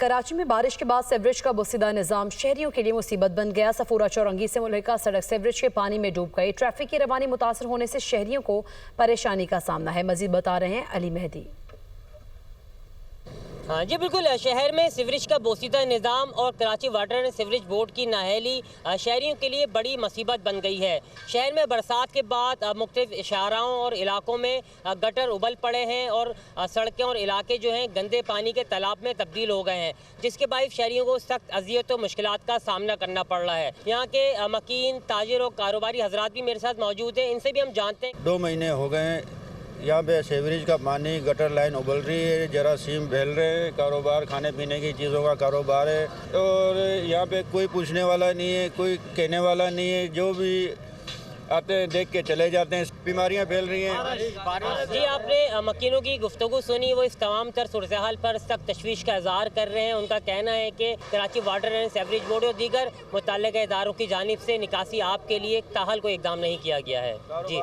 कराची में बारिश के बाद सीवरेज का बोसीदा निजाम शहरियों के लिए मुसीबत बन गया। सफूरा चौरंगी से मुल्हिका सड़क सीवरेज के पानी में डूब गई। ट्रैफिक की रवानी मुतासर होने से शहरियों को परेशानी का सामना है। मजीद बता रहे हैं अली मेहदी। हाँ जी बिल्कुल, शहर में सीवरेज का बोसीदा निज़ाम और Karachi water and sewerage board की नाअहली शहरियों के लिए बड़ी मुसीबत बन गई है। शहर में बरसात के बाद मुख्तलिफ शाहराहों और इलाकों में गटर उबल पड़े हैं और सड़कें और इलाके जो हैं गंदे पानी के तालाब में तब्दील हो गए हैं, जिसके बायस शहरियों को सख्त अजियत और मुश्किलात का सामना करना पड़ रहा है। यहाँ के मकीन, ताजिर और कारोबारी हजरात भी मेरे साथ मौजूद हैं, इनसे भी हम जानते हैं। 2 महीने हो गए हैं यहाँ पे सीवरेज का पानी, गटर लाइन उबल रही है, जरासीम फैल रहे हैं, कारोबार खाने पीने की चीज़ों का कारोबार है और यहाँ पे कोई पूछने वाला नहीं है, कोई कहने वाला नहीं है। जो भी आते हैं देख के चले जाते हैं। बीमारियाँ फैल रही हैं। जी, आपने मकीनों की गुफ्तगू सुनी, वो इस तमाम तर सूरत हाल पर सख्त तशवीश का इजहार कर रहे हैं। उनका कहना है कि Karachi water and sewerage board और दीगर मुतल्लिका इदारों की जानिब से निकासी आप के लिए ताहल कोई इक़दाम नहीं किया गया है। जी।